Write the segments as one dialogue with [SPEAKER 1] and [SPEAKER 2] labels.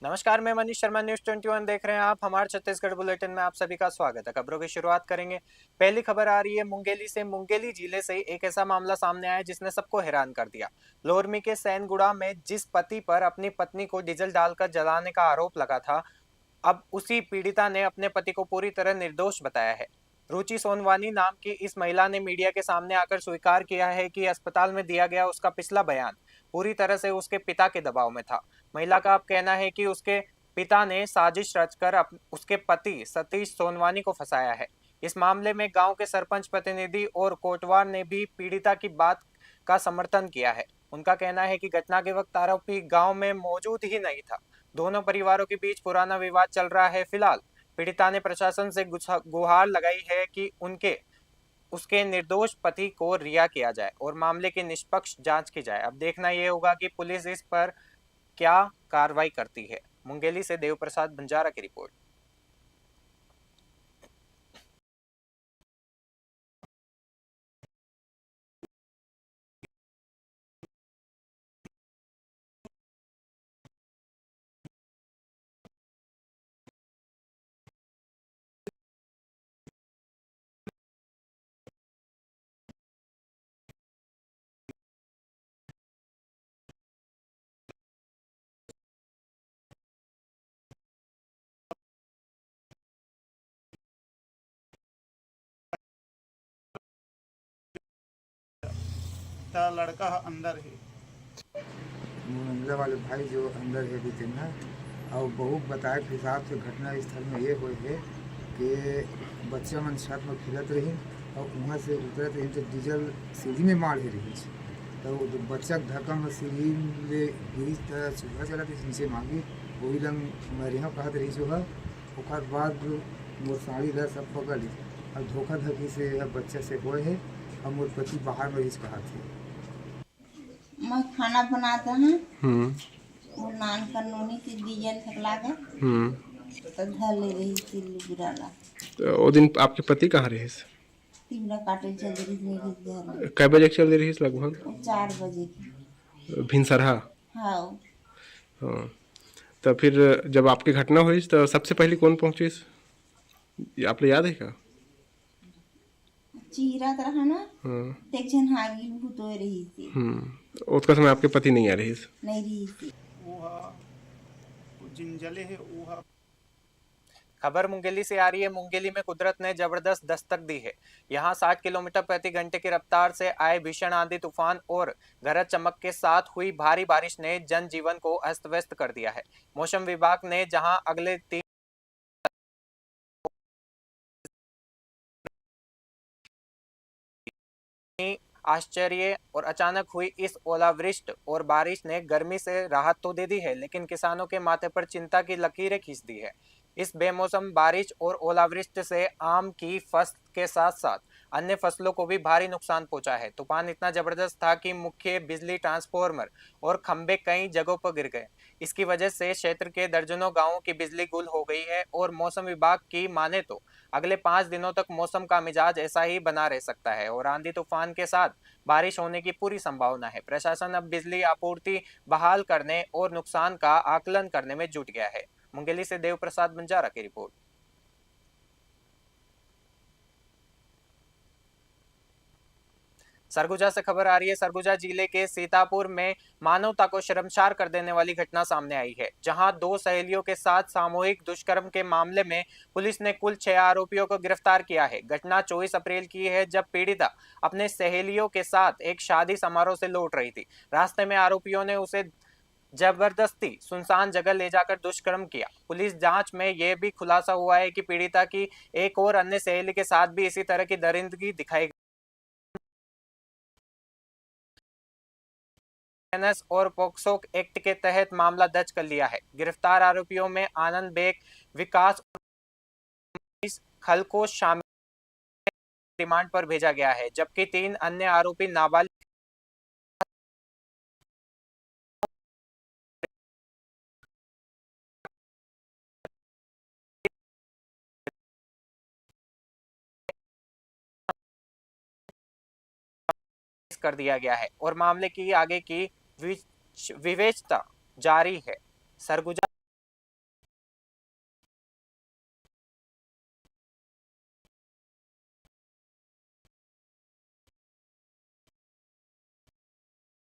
[SPEAKER 1] नमस्कार, मैं मनीष शर्मा, न्यूज 21 देख रहे हैं आप। हमारे छत्तीसगढ़ बुलेटिन में आप सभी का स्वागत है। खबरों की शुरुआत करेंगे। पहली खबर आ रही है मुंगेली से। मुंगेली जिले से एक ऐसा मामला सामने आया जिसने सबको हैरान कर दिया। लोरमी के सैनगुड़ा में जिस पति पर अपनी पत्नी को डीजल डालकर जलाने का आरोप लगा था, अब उसी पीड़िता ने अपने पति को पूरी तरह निर्दोष बताया है। रुचि सोनवानी नाम की इस महिला ने मीडिया के सामने आकर स्वीकार किया है कि अस्पताल में दिया गया उसका पिछला बयान पूरी तरह से उसके पिता के दबाव में था। महिला का अब कहना है कि उसके पिता ने साजिश रचकर उसके पति सतीश सोनवानी को फंसाया है। इस मामले में गांव के सरपंच प्रतिनिधि और कोटवार ने भी पीड़िता की बात का समर्थन किया है। उनका कहना है कि घटना के वक्त आरोपी गांव में मौजूद ही नहीं था। दोनों परिवारों के बीच पुराना विवाद चल रहा है। फिलहाल पीड़िता ने प्रशासन से गुहार लगाई है कि उनके उसके निर्दोष पति को रिहा किया जाए और मामले की निष्पक्ष जांच की जाए। अब देखना यह होगा कि पुलिस इस पर क्या कार्रवाई करती है। मुंगेली से देव प्रसाद बंजारा की रिपोर्ट।
[SPEAKER 2] लड़का अंदर है,
[SPEAKER 3] मुंगला वाले भाई जो अंदर है बीते ना, और बहू बताए के हिसाब से घटना स्थल में ये हुए है कि बच्चा मन छत में खेलत रही और वहाँ से उतरत रही तो डीजल सीढ़ी में मार रही तो बच्चा के धक्का में सीढ़ी ले गिरी तो चूल्हा चला थी नीचे मांगी वही लंग मरिया कहत रही जो है। ओकर बाद मोर साड़ी ला सब पकड़ ली और धोखा धकी से बच्चा से हुए है और मोर पति बाहर में रिच कहा थे।
[SPEAKER 4] मैं खाना बनाता है वो नान का नोनी के डीजल थकला के तो धर ले रही थी बुराला।
[SPEAKER 5] तो वो दिन आपके पति कहाँ रहे?
[SPEAKER 4] तिमरा काटे चल रही थी मेरे घर
[SPEAKER 5] कै बजे चल रही लगभग?
[SPEAKER 4] 4 बजे की।
[SPEAKER 5] भिनसरहा।
[SPEAKER 4] हाँ
[SPEAKER 5] हाँ, तो फिर जब आपकी घटना हुई तो सबसे पहले कौन पहुंचे? ये आपको याद है क्या?
[SPEAKER 4] चीरा तरह ना
[SPEAKER 5] हाँ।
[SPEAKER 4] देख जन हागी भूत हो रही थी।
[SPEAKER 5] उसका समय आपके पति नहीं आ रही?
[SPEAKER 4] नहीं रही थी।
[SPEAKER 2] जिंजले है ऊहा।
[SPEAKER 1] खबर मुंगेली से आ रही है। मुंगेली में कुदरत ने जबरदस्त दस्तक दी है। यहां 60 किलोमीटर प्रति घंटे की रफ्तार से आए भीषण आंधी तूफान और गरज चमक के साथ हुई भारी बारिश ने जनजीवन को अस्त व्यस्त कर दिया है। मौसम विभाग ने जहां अगले 3 आश्चर्य और अचानक हुई इस ओलावृष्टि और बारिश ने गर्मी से राहत तो दे दी है, लेकिन किसानों के माथे पर चिंता की लकीरें खींच दी है। इस बेमौसम बारिश और ओलावृष्टि से आम की फसल के साथ साथ अन्य फसलों को भी भारी नुकसान पहुंचा है। तूफान इतना जबरदस्त था कि मुख्य बिजली ट्रांसफार्मर और खंभे कई जगहों पर गिर गए। इसकी वजह से क्षेत्र के दर्जनों गांवों की बिजली गुल हो गई है और मौसम विभाग की माने तो अगले 5 दिनों तक मौसम का मिजाज ऐसा ही बना रह सकता है और आंधी तूफान के साथ बारिश होने की पूरी संभावना है। प्रशासन अब बिजली आपूर्ति बहाल करने और नुकसान का आकलन करने में जुट गया है। मुंगेली से देव प्रसाद बंजारा की रिपोर्ट। सरगुजा से खबर आ रही है। सरगुजा जिले के सीतापुर में मानवता को शर्मसार कर देने वाली घटना सामने आई है, जहां 2 सहेलियों के साथ सामूहिक दुष्कर्म के मामले में पुलिस ने कुल 6 आरोपियों को गिरफ्तार किया है। घटना 24 अप्रैल की है, जब पीड़िता अपने सहेलियों के साथ एक शादी समारोह से लौट रही थी। रास्ते में आरोपियों ने उसे जबरदस्ती सुनसान जगह ले जाकर दुष्कर्म किया। पुलिस जांच में यह भी खुलासा हुआ है कि पीड़िता की एक और अन्य सहेली के साथ भी इसी तरह की दरिंदगी दिखाई एनएस और पोक्सो एक्ट के तहत मामला दर्ज कर लिया है। गिरफ्तार आरोपियों में आनंद बेग, विकास और खल को शामिल रिमांड पर भेजा गया है, जबकि 3 अन्य आरोपी नाबालिग कर दिया गया है और मामले की आगे की विवेचना जारी है। सरगुजा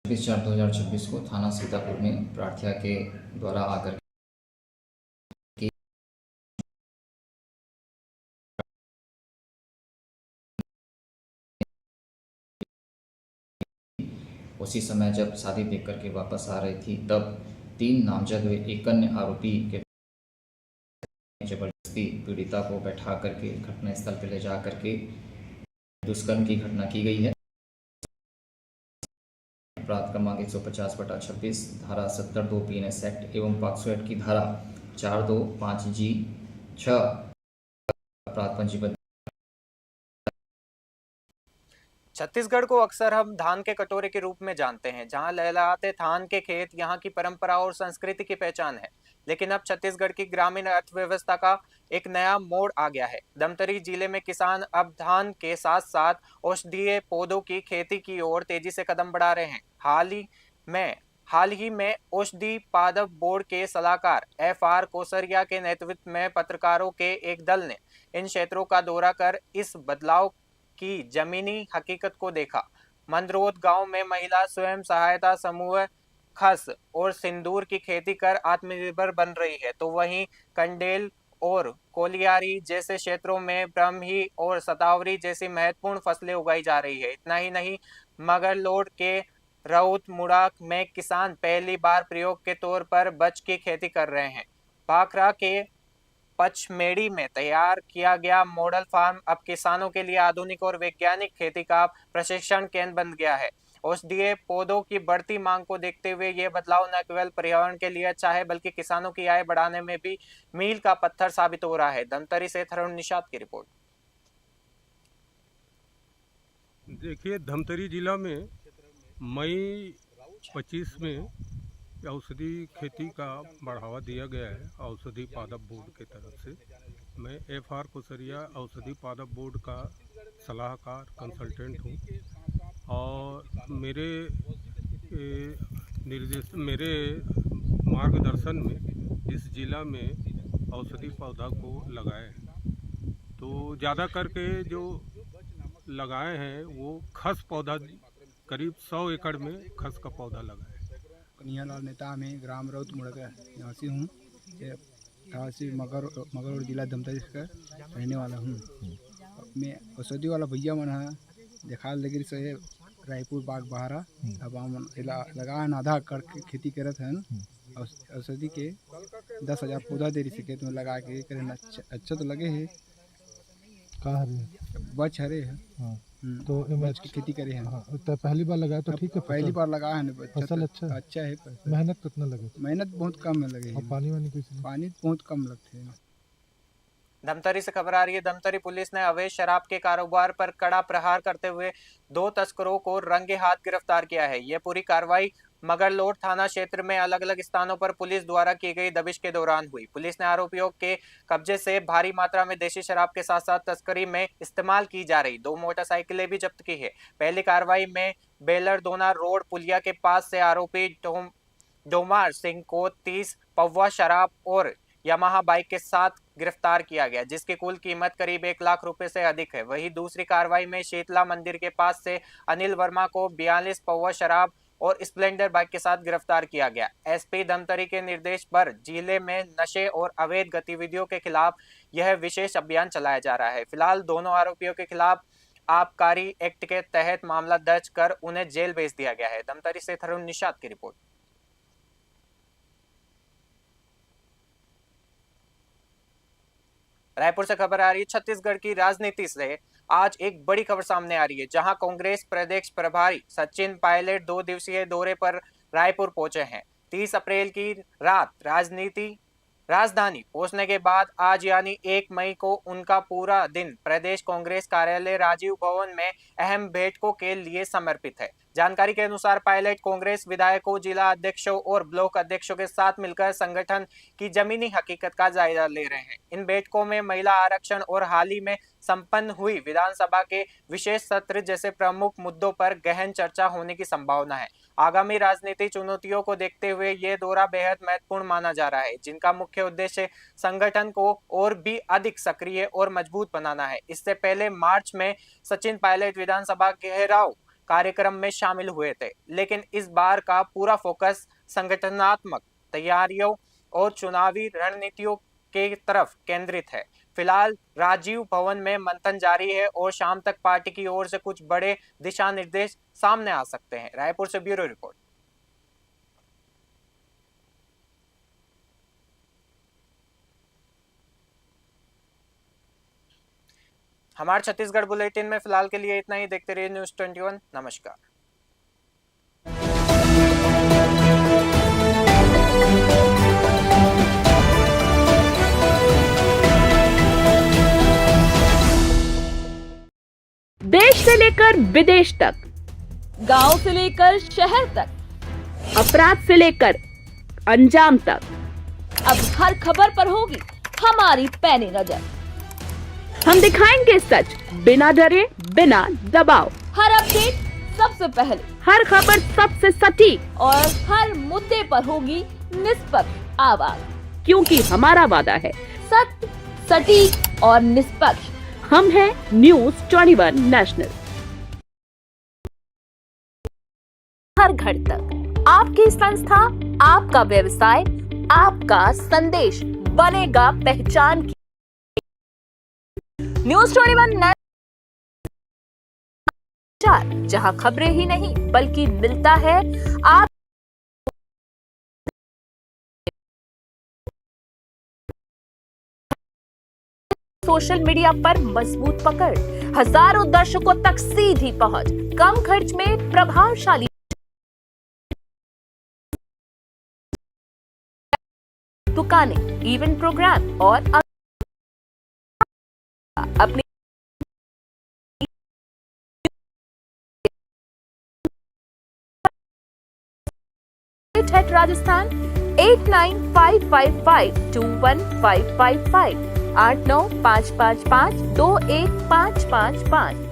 [SPEAKER 6] 20/4/2026 को थाना सीतापुर में प्रार्थिया के द्वारा आकर के उसी समय जब शादी देख करके वापस आ रही थी, तब 3 नामजद व एक अन्य आरोपी के जबरदस्ती पीड़िता को बैठा करके घटनास्थल पर ले जा करके दुष्कर्म की घटना की गई है। अपराध क्रमांक 150/26, धारा 70(2) PNS एक्ट एवं पॉक्सो एक्ट की धारा 425G 6 अपराध पंजीबद्ध।
[SPEAKER 1] छत्तीसगढ़ को अक्सर हम धान के कटोरे के रूप में जानते हैं, जहां लहलहाते धान के खेत यहां की परंपरा और संस्कृति की पहचान है। लेकिन अब छत्तीसगढ़ की ग्रामीण अर्थव्यवस्था का एक नया मोड़ आ गया है। धमतरी जिले में किसान अब धान के साथ साथ औषधीय पौधों की खेती की ओर तेजी से कदम बढ़ा रहे हैं। हाल ही में औषधि पादप बोर्ड के सलाहकार FR कोसरिया के नेतृत्व में पत्रकारों के एक दल ने इन क्षेत्रों का दौरा कर इस बदलाव की जमीनी हकीकत को देखा। मंदरोद गांव में महिला स्वयं सहायता समूह खस और सिंदूर की खेती कर आत्मनिर्भर बन रही है, तो वहीं कंडेल और कोलियारी जैसे क्षेत्रों में ब्रह्मी और सतावरी जैसी महत्वपूर्ण फसलें उगाई जा रही है। इतना ही नहीं, मगरलोड के राउत मुड़ा में किसान पहली बार प्रयोग के तौर पर बच की खेती कर रहे हैं। भाखड़ा के पचमेड़ी में तैयार किया गया मॉडल फार्म अब किसानों के लिए आधुनिक और वैज्ञानिक खेती का प्रशिक्षण केंद्र बन गया है। औषधीय पौधों की बढ़ती मांग को देखते हुए ये बदलाव न केवल पर्यावरण के लिए अच्छा है, बल्कि किसानों की आय बढ़ाने में भी मील का पत्थर साबित हो रहा है। धमतरी से थरुण निषाद की रिपोर्ट।
[SPEAKER 7] देखिए, धमतरी जिला में मई 25 में औषधि खेती का बढ़ावा दिया गया है औषधि पादप बोर्ड के तरफ से। मैं FR कोसरिया औषधि पादप बोर्ड का सलाहकार कंसल्टेंट हूँ और मेरे मार्गदर्शन में इस जिला में औषधि पौधा को लगाए हैं। तो ज़्यादा करके जो लगाए हैं वो खस पौधा, करीब 100 एकड़ में खस का पौधा लगाए।
[SPEAKER 8] कन्हैयालाल नेता में ग्राम राउत मुड़ा का निवासी हूँ। निवासी मगरलोड जिला धमतरी का रहने वाला हूँ। मैं औषधि वाला भैया मन है देखा लगी से रायपुर बाग बहारा अब हम लगा आधा कर खेती करत हैं। औषधि के 10,000 पौधा दे रही खेत में लगा के करना अच्छा तो लगे है।
[SPEAKER 9] कहाँ
[SPEAKER 8] बच हरे है।
[SPEAKER 9] हाँ।
[SPEAKER 8] तो बच की खेती करे हैं।
[SPEAKER 9] हाँ, तो पहली बार लगाया तो ठीक है।
[SPEAKER 8] पहली बार लगाया है।
[SPEAKER 9] फसल अच्छा
[SPEAKER 8] है।
[SPEAKER 9] मेहनत कितना लगे?
[SPEAKER 8] मेहनत बहुत कम में लगे।
[SPEAKER 9] पानी वानी कैसे?
[SPEAKER 8] पानी बहुत कम लगते हैं।
[SPEAKER 1] धमतरी से खबर आ रही है। धमतरी पुलिस ने अवैध शराब के कारोबार पर कड़ा प्रहार करते हुए 2 तस्करों को रंगे हाथ गिरफ्तार किया है। यह पूरी कार्रवाई मगरलोड थाना क्षेत्र में अलग अलग स्थानों पर पुलिस द्वारा की गई दबिश के दौरान हुई। पुलिस ने आरोपियों के कब्जे से भारी मात्रा में देशी शराब के साथ साथ तस्करी में इस्तेमाल की जा रही 2 मोटरसाइकिलें भी जब्त की है। पहली कार्रवाई में बेलरदोना रोड पुलिया के पास से आरोपी डोमार सिंह को 30 पौवा शराब और यामाहा बाइक के साथ गिरफ्तार किया गया, जिसकी कुल कीमत करीब 1 लाख रुपए से अधिक है। वहीं दूसरी कार्रवाई में शीतला मंदिर के पास से अनिल वर्मा को 42 पौवा शराब और स्प्लेंडर बाइक के साथ गिरफ्तार किया गया। SP धमतरी के निर्देश पर जिले में नशे और अवैध गतिविधियों के खिलाफ यह विशेष अभियान चलाया जा रहा है। फिलहाल दोनों आरोपियों के खिलाफ आबकारी एक्ट के तहत मामला दर्ज कर उन्हें जेल भेज दिया गया है। धमतरी से थरुण निषाद की रिपोर्ट। रायपुर से खबर आ रही है। छत्तीसगढ़ की राजनीति से आज एक बड़ी खबर सामने आ रही है, जहां कांग्रेस प्रदेश प्रभारी सचिन पायलट 2 दिवसीय दौरे पर रायपुर पहुंचे हैं। 30 अप्रैल की रात राजधानी पहुंचने के बाद आज यानी 1 मई को उनका पूरा दिन प्रदेश कांग्रेस कार्यालय राजीव भवन में अहम बैठकों के लिए समर्पित है। जानकारी के अनुसार पायलट कांग्रेस विधायकों, जिला अध्यक्षों और ब्लॉक अध्यक्षों के साथ मिलकर संगठन की जमीनी हकीकत का जायजा ले रहे हैं। इन बैठकों में महिला आरक्षण और हाल ही में संपन्न हुई विधानसभा के विशेष सत्र जैसे प्रमुख मुद्दों पर गहन चर्चा होने की संभावना है। आगामी राजनीतिक चुनौतियों को देखते हुए ये दौरा बेहद महत्वपूर्ण माना जा रहा है, जिनका मुख्य उद्देश्य संगठन को और भी अधिक सक्रिय और मजबूत बनाना है। इससे पहले मार्च में सचिन पायलट विधानसभा घेराव कार्यक्रम में शामिल हुए थे, लेकिन इस बार का पूरा फोकस संगठनात्मक तैयारियों और चुनावी रणनीतियों के तरफ केंद्रित है। फिलहाल राजीव भवन में मंथन जारी है और शाम तक पार्टी की ओर से कुछ बड़े दिशा निर्देश सामने आ सकते हैं। रायपुर से ब्यूरो रिपोर्ट। हमारे छत्तीसगढ़ बुलेटिन में फिलहाल के लिए इतना ही। देखते रहिए न्यूज़ 21। नमस्कार।
[SPEAKER 10] देश से लेकर विदेश तक, गांव से लेकर शहर तक, अपराध से लेकर अंजाम तक, अब हर खबर पर होगी हमारी पैनी नजर। हम दिखाएंगे सच बिना डरे, बिना दबाव। हर अपडेट सबसे पहले, हर खबर सबसे सटीक और हर मुद्दे पर होगी निष्पक्ष आवाज, क्योंकि हमारा वादा है सत्य, सटीक और निष्पक्ष। हम हैं न्यूज़ 21 नेशनल। हर घर तक आपकी संस्था, आपका व्यवसाय, आपका संदेश बनेगा पहचान की। न्यूज़ 21 नेशनल, जहां खबरें ही नहीं बल्कि मिलता है आप सोशल मीडिया पर मजबूत पकड़, हजारों दर्शकों तक सीधी पहुंच, कम खर्च में प्रभावशाली दुकानें, इवेंट प्रोग्राम और अपने राजस्थान 8955521555 8955521555।